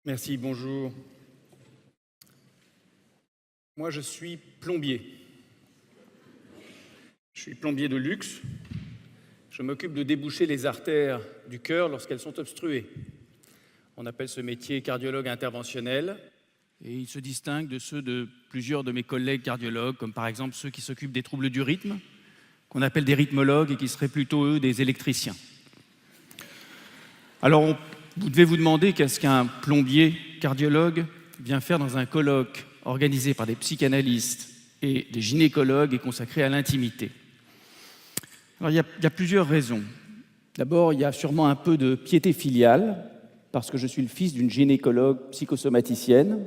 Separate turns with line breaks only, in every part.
Merci, bonjour. Moi, je suis plombier. Je suis plombier de luxe. Je m'occupe de déboucher les artères du cœur lorsqu'elles sont obstruées. On appelle ce métier cardiologue interventionnel et il se distingue de ceux de plusieurs de mes collègues cardiologues, comme par exemple ceux qui s'occupent des troubles du rythme, qu'on appelle des rythmologues et qui seraient plutôt, eux, des électriciens. Alors, vous devez vous demander qu'est-ce qu'un plombier cardiologue vient faire dans un colloque organisé par des psychanalystes et des gynécologues et consacré à l'intimité. Alors, il y a plusieurs raisons. D'abord, il y a sûrement un peu de piété filiale, parce que je suis le fils d'une gynécologue psychosomaticienne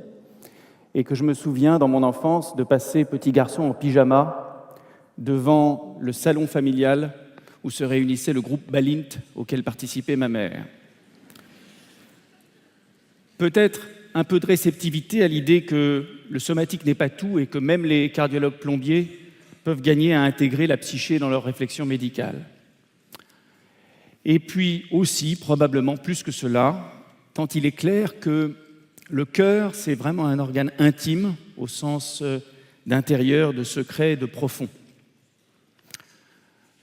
et que je me souviens, dans mon enfance, de passer petit garçon en pyjama devant le salon familial où se réunissait le groupe Balint auquel participait ma mère. Peut-être un peu de réceptivité à l'idée que le somatique n'est pas tout et que même les cardiologues plombiers peuvent gagner à intégrer la psyché dans leurs réflexions médicales. Et puis aussi, probablement plus que cela, tant il est clair que le cœur, c'est vraiment un organe intime au sens d'intérieur, de secret, de profond.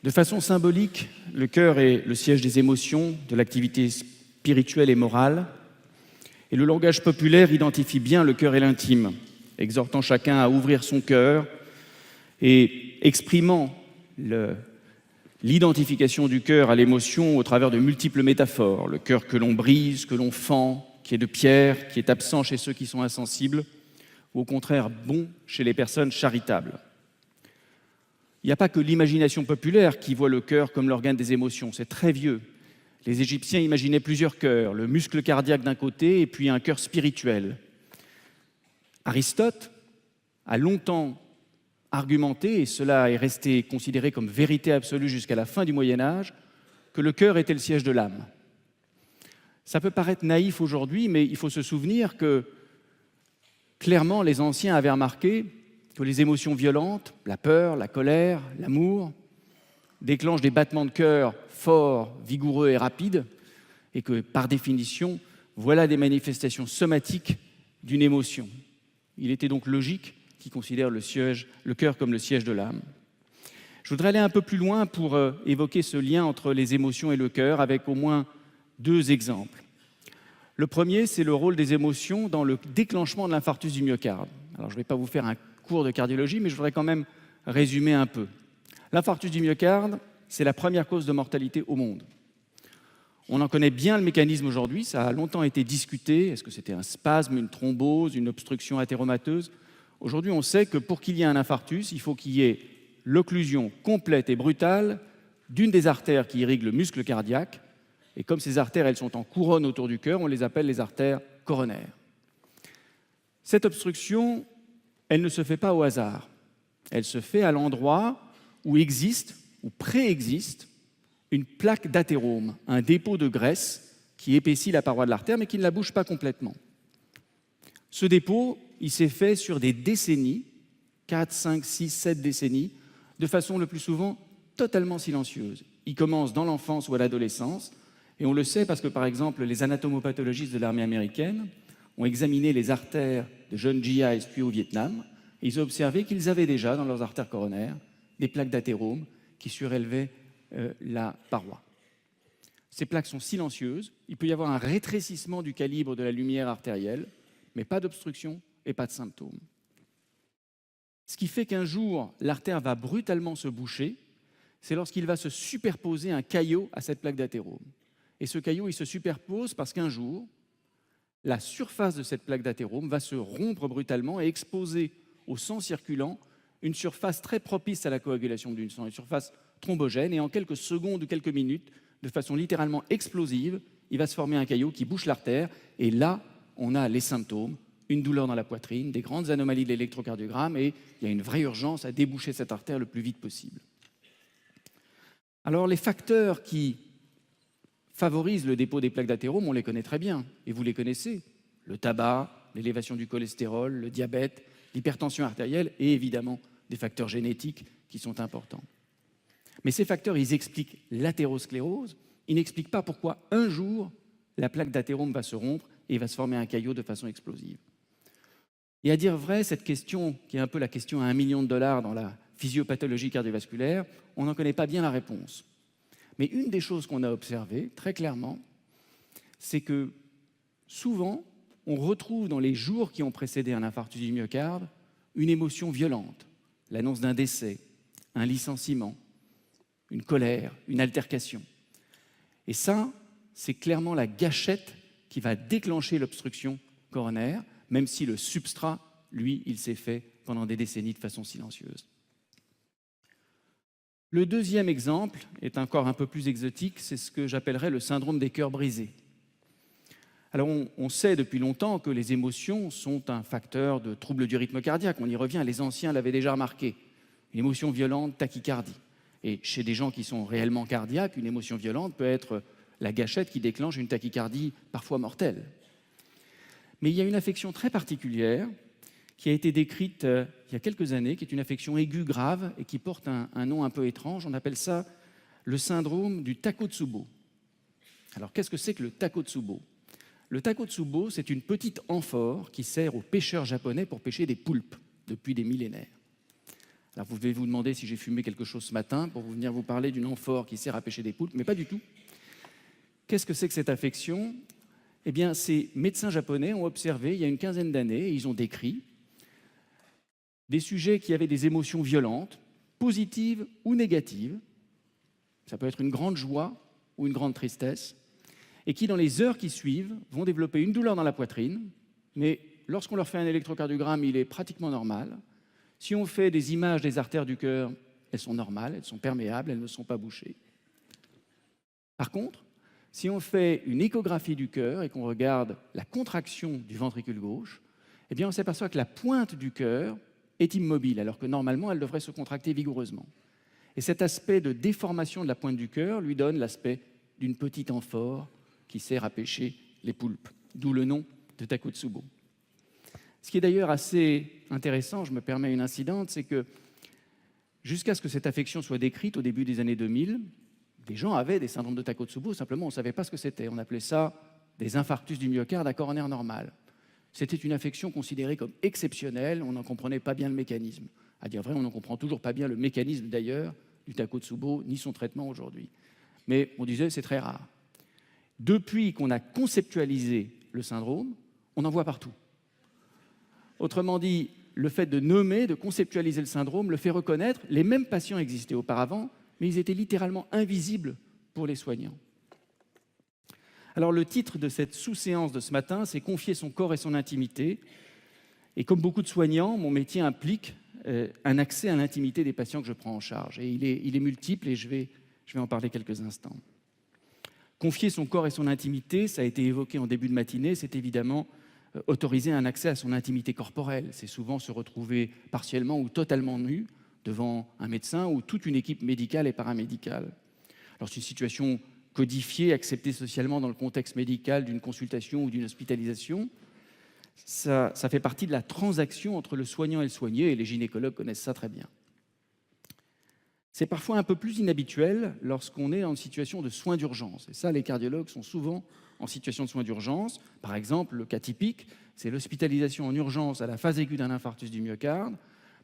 De façon symbolique, le cœur est le siège des émotions, de l'activité spirituelle et morale. Et le langage populaire identifie bien le cœur et l'intime, exhortant chacun à ouvrir son cœur et exprimant l'identification du cœur à l'émotion au travers de multiples métaphores. Le cœur que l'on brise, que l'on fend, qui est de pierre, qui est absent chez ceux qui sont insensibles, ou au contraire bon chez les personnes charitables. Il n'y a pas que l'imagination populaire qui voit le cœur comme l'organe des émotions, c'est très vieux. Les Égyptiens imaginaient plusieurs cœurs, le muscle cardiaque d'un côté et puis un cœur spirituel. Aristote a longtemps argumenté, et cela est resté considéré comme vérité absolue jusqu'à la fin du Moyen-Âge, que le cœur était le siège de l'âme. Ça peut paraître naïf aujourd'hui, mais il faut se souvenir que, clairement, les anciens avaient remarqué que les émotions violentes, la peur, la colère, l'amour, déclenchent des battements de cœur forts, vigoureux et rapides, et que, par définition, voilà des manifestations somatiques d'une émotion. Il était donc logique qu'ils considèrent le cœur comme le siège de l'âme. Je voudrais aller un peu plus loin pour évoquer ce lien entre les émotions et le cœur, avec au moins deux exemples. Le premier, c'est le rôle des émotions dans le déclenchement de l'infarctus du myocarde. Alors, je ne vais pas vous faire un cours de cardiologie, mais je voudrais quand même résumer un peu. L'infarctus du myocarde, c'est la première cause de mortalité au monde. On en connaît bien le mécanisme aujourd'hui, ça a longtemps été discuté. Est-ce que c'était un spasme, une thrombose, une obstruction athéromateuse ? Aujourd'hui, on sait que pour qu'il y ait un infarctus, il faut qu'il y ait l'occlusion complète et brutale d'une des artères qui irriguent le muscle cardiaque. Et comme ces artères, elles sont en couronne autour du cœur, on les appelle les artères coronaires. Cette obstruction, elle ne se fait pas au hasard. Elle se fait à l'endroit où existe, ou préexiste, une plaque d'athérome, un dépôt de graisse qui épaissit la paroi de l'artère, mais qui ne la bouge pas complètement. Ce dépôt, il s'est fait sur des décennies, 4, 5, 6, 7 décennies, de façon le plus souvent totalement silencieuse. Il commence dans l'enfance ou à l'adolescence, et on le sait parce que, par exemple, les anatomopathologistes de l'armée américaine ont examiné les artères de jeunes GIs puis au Vietnam, et ils ont observé qu'ils avaient déjà, dans leurs artères coronaires, des plaques d'athérome qui surélevaient la paroi. Ces plaques sont silencieuses, il peut y avoir un rétrécissement du calibre de la lumière artérielle, mais pas d'obstruction et pas de symptômes. Ce qui fait qu'un jour, l'artère va brutalement se boucher, c'est lorsqu'il va se superposer un caillot à cette plaque d'athérome. Et ce caillot, il se superpose parce qu'un jour, la surface de cette plaque d'athérome va se rompre brutalement et exposer au sang circulant une surface très propice à la coagulation du sang, une surface thrombogène, et en quelques secondes ou quelques minutes, de façon littéralement explosive, il va se former un caillot qui bouche l'artère, et là, on a les symptômes, une douleur dans la poitrine, des grandes anomalies de l'électrocardiogramme, et il y a une vraie urgence à déboucher cette artère le plus vite possible. Alors, les facteurs qui favorisent le dépôt des plaques d'athérome, on les connaît très bien, et vous les connaissez. Le tabac, l'élévation du cholestérol, le diabète, l'hypertension artérielle, et évidemment des facteurs génétiques qui sont importants. Mais ces facteurs, ils expliquent l'athérosclérose, ils n'expliquent pas pourquoi un jour, la plaque d'athérome va se rompre et il va se former un caillot de façon explosive. Et à dire vrai, cette question, qui est un peu la question à $1 million dans la physiopathologie cardiovasculaire, on n'en connaît pas bien la réponse. Mais une des choses qu'on a observées, très clairement, c'est que souvent, on retrouve dans les jours qui ont précédé un infarctus du myocarde une émotion violente, l'annonce d'un décès, un licenciement, une colère, une altercation. Et ça, c'est clairement la gâchette qui va déclencher l'obstruction coronaire, même si le substrat, lui, il s'est fait pendant des décennies de façon silencieuse. Le deuxième exemple est encore un peu plus exotique, c'est ce que j'appellerais le syndrome des cœurs brisés. Alors on sait depuis longtemps que les émotions sont un facteur de trouble du rythme cardiaque, on y revient, les anciens l'avaient déjà remarqué. Une émotion violente, tachycardie. Et chez des gens qui sont réellement cardiaques, une émotion violente peut être la gâchette qui déclenche une tachycardie parfois mortelle. Mais il y a une affection très particulière qui a été décrite il y a quelques années, qui est une affection aiguë grave et qui porte un nom un peu étrange. On appelle ça le syndrome du Takotsubo. Alors qu'est-ce que c'est que le Takotsubo ? Le Takotsubo, c'est une petite amphore qui sert aux pêcheurs japonais pour pêcher des poulpes depuis des millénaires. Alors vous devez vous demander si j'ai fumé quelque chose ce matin pour venir vous parler d'une amphore qui sert à pêcher des poulpes, mais pas du tout. Qu'est-ce que c'est que cette affection ? Eh bien, ces médecins japonais ont observé il y a une quinzaine d'années, et ils ont décrit des sujets qui avaient des émotions violentes, positives ou négatives, ça peut être une grande joie ou une grande tristesse, et qui, dans les heures qui suivent, vont développer une douleur dans la poitrine, mais lorsqu'on leur fait un électrocardiogramme, il est pratiquement normal. Si on fait des images des artères du cœur, elles sont normales, elles sont perméables, elles ne sont pas bouchées. Par contre, si on fait une échographie du cœur et qu'on regarde la contraction du ventricule gauche, eh bien on s'aperçoit que la pointe du cœur est immobile, alors que normalement, elle devrait se contracter vigoureusement. Et cet aspect de déformation de la pointe du cœur lui donne l'aspect d'une petite amphore qui sert à pêcher les poulpes, d'où le nom de Takotsubo. Ce qui est d'ailleurs assez intéressant, je me permets une incidente, c'est que jusqu'à ce que cette affection soit décrite au début des années 2000, des gens avaient des syndromes de Takotsubo, simplement on ne savait pas ce que c'était. On appelait ça des infarctus du myocarde à coronaire normal. C'était une affection considérée comme exceptionnelle, on n'en comprenait pas bien le mécanisme. À dire vrai, on n'en comprend toujours pas bien le mécanisme d'ailleurs du Takotsubo, ni son traitement aujourd'hui. Mais on disait c'est très rare. Depuis qu'on a conceptualisé le syndrome, on en voit partout. Autrement dit, le fait de nommer, de conceptualiser le syndrome, le fait reconnaître. Les mêmes patients existaient auparavant, mais ils étaient littéralement invisibles pour les soignants. Alors le titre de cette sous-séance de ce matin, c'est « Confier son corps et son intimité ». Et comme beaucoup de soignants, mon métier implique un accès à l'intimité des patients que je prends en charge. Et il est multiple et je vais en parler quelques instants. Confier son corps et son intimité, ça a été évoqué en début de matinée, c'est évidemment autoriser un accès à son intimité corporelle. C'est souvent se retrouver partiellement ou totalement nu devant un médecin ou toute une équipe médicale et paramédicale. Alors c'est une situation codifiée, acceptée socialement dans le contexte médical d'une consultation ou d'une hospitalisation. Ça fait partie de la transaction entre le soignant et le soigné, et les gynécologues connaissent ça très bien. C'est parfois un peu plus inhabituel lorsqu'on est en situation de soins d'urgence. Et ça, les cardiologues sont souvent en situation de soins d'urgence. Par exemple, le cas typique, c'est l'hospitalisation en urgence à la phase aiguë d'un infarctus du myocarde,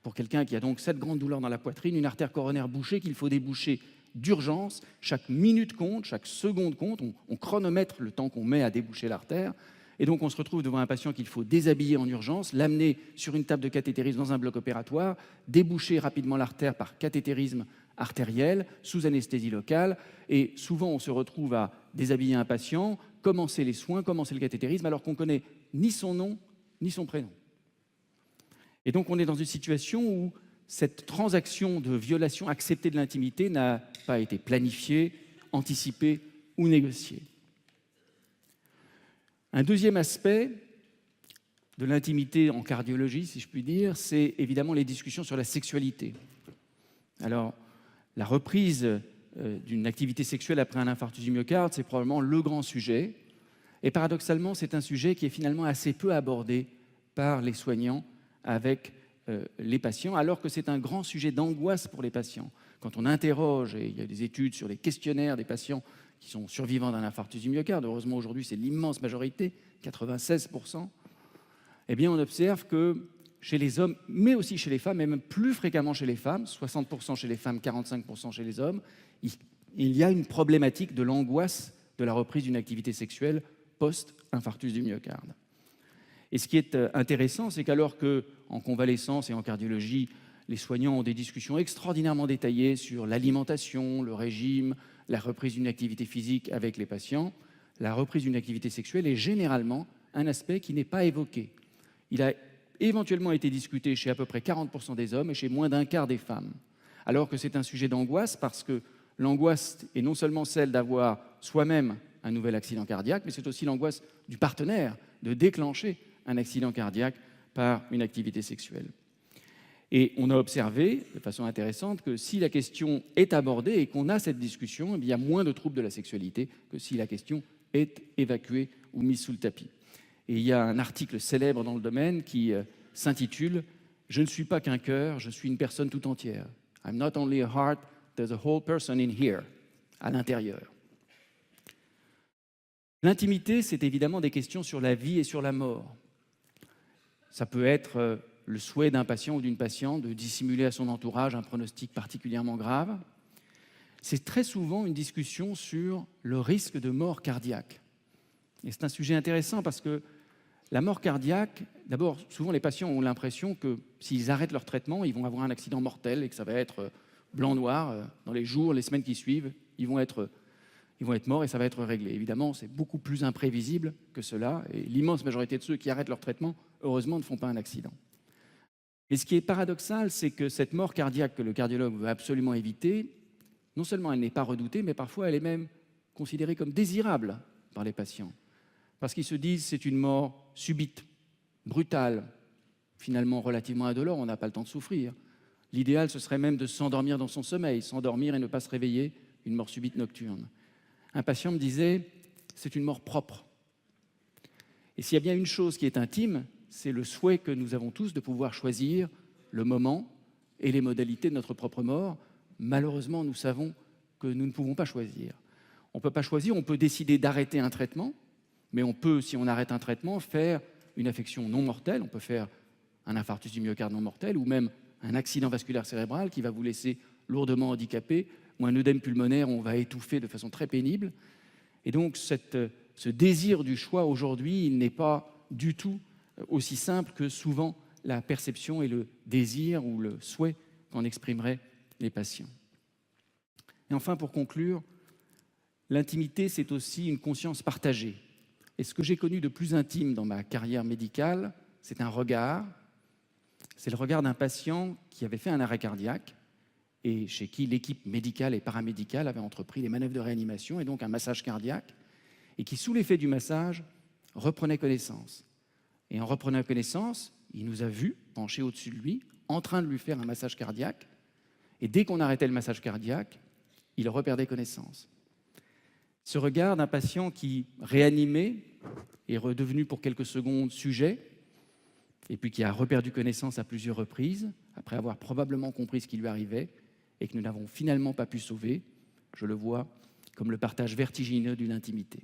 pour quelqu'un qui a donc cette grande douleur dans la poitrine, une artère coronaire bouchée qu'il faut déboucher d'urgence. Chaque minute compte, chaque seconde compte, on chronomètre le temps qu'on met à déboucher l'artère. Et donc on se retrouve devant un patient qu'il faut déshabiller en urgence, l'amener sur une table de cathétérisme dans un bloc opératoire, déboucher rapidement l'artère par cathétérisme artériel, sous anesthésie locale. Et souvent on se retrouve à déshabiller un patient, commencer les soins, commencer le cathétérisme, alors qu'on ne connaît ni son nom, ni son prénom. Et donc on est dans une situation où cette transaction de violation acceptée de l'intimité n'a pas été planifiée, anticipée ou négociée. Un deuxième aspect de l'intimité en cardiologie, si je puis dire, c'est évidemment les discussions sur la sexualité. Alors, la reprise d'une activité sexuelle après un infarctus du myocarde, c'est probablement le grand sujet. Et paradoxalement, c'est un sujet qui est finalement assez peu abordé par les soignants avec les patients, alors que c'est un grand sujet d'angoisse pour les patients. Quand on interroge, et il y a des études sur les questionnaires des patients qui sont survivants d'un infarctus du myocarde, heureusement aujourd'hui c'est l'immense majorité, 96%, eh bien on observe que chez les hommes, mais aussi chez les femmes, et même plus fréquemment chez les femmes, 60% chez les femmes, 45% chez les hommes, il y a une problématique de l'angoisse de la reprise d'une activité sexuelle post-infarctus du myocarde. Et ce qui est intéressant, c'est qu'alors qu'en convalescence et en cardiologie, les soignants ont des discussions extraordinairement détaillées sur l'alimentation, le régime, la reprise d'une activité physique avec les patients, la reprise d'une activité sexuelle est généralement un aspect qui n'est pas évoqué. Il a éventuellement été discuté chez à peu près 40% des hommes et chez moins d'un quart des femmes, alors que c'est un sujet d'angoisse parce que l'angoisse est non seulement celle d'avoir soi-même un nouvel accident cardiaque, mais c'est aussi l'angoisse du partenaire de déclencher un accident cardiaque par une activité sexuelle. Et on a observé, de façon intéressante, que si la question est abordée et qu'on a cette discussion, il y a moins de troubles de la sexualité que si la question est évacuée ou mise sous le tapis. Et il y a un article célèbre dans le domaine qui s'intitule « Je ne suis pas qu'un cœur, je suis une personne tout entière. I'm not only a heart, there's a whole person in here », à l'intérieur. L'intimité, c'est évidemment des questions sur la vie et sur la mort. Ça peut être le souhait d'un patient ou d'une patiente de dissimuler à son entourage un pronostic particulièrement grave. C'est très souvent une discussion sur le risque de mort cardiaque. Et c'est un sujet intéressant parce que la mort cardiaque, d'abord, souvent les patients ont l'impression que s'ils arrêtent leur traitement, ils vont avoir un accident mortel et que ça va être blanc-noir. Dans les jours, les semaines qui suivent, ils vont être morts et ça va être réglé. Évidemment, c'est beaucoup plus imprévisible que cela et l'immense majorité de ceux qui arrêtent leur traitement, heureusement, ne font pas un accident. Et ce qui est paradoxal, c'est que cette mort cardiaque que le cardiologue veut absolument éviter, non seulement elle n'est pas redoutée, mais parfois elle est même considérée comme désirable par les patients. Parce qu'ils se disent c'est une mort subite, brutale, finalement relativement indolore, on n'a pas le temps de souffrir. L'idéal, ce serait même de s'endormir dans son sommeil, s'endormir et ne pas se réveiller, une mort subite nocturne. Un patient me disait c'est une mort propre. Et s'il y a bien une chose qui est intime, c'est le souhait que nous avons tous de pouvoir choisir le moment et les modalités de notre propre mort. Malheureusement, nous savons que nous ne pouvons pas choisir. On ne peut pas choisir, on peut décider d'arrêter un traitement, mais on peut, si on arrête un traitement, faire une affection non mortelle, on peut faire un infarctus du myocarde non mortel ou même un accident vasculaire cérébral qui va vous laisser lourdement handicapé ou un œdème pulmonaire où on va étouffer de façon très pénible. Et donc, ce désir du choix aujourd'hui, il n'est pas du tout aussi simple que souvent la perception et le désir ou le souhait qu'en exprimeraient les patients. Et enfin, pour conclure, l'intimité, c'est aussi une conscience partagée. Et ce que j'ai connu de plus intime dans ma carrière médicale, c'est un regard. C'est le regard d'un patient qui avait fait un arrêt cardiaque et chez qui l'équipe médicale et paramédicale avait entrepris les manœuvres de réanimation et donc un massage cardiaque, et qui, sous l'effet du massage, reprenait connaissance. Et en reprenant connaissance, il nous a vus penchés au-dessus de lui, en train de lui faire un massage cardiaque, et dès qu'on arrêtait le massage cardiaque, il reperdait connaissance. Ce regard d'un patient qui, réanimé, est redevenu pour quelques secondes sujet, et puis qui a reperdu connaissance à plusieurs reprises, après avoir probablement compris ce qui lui arrivait, et que nous n'avons finalement pas pu sauver, je le vois comme le partage vertigineux d'une intimité.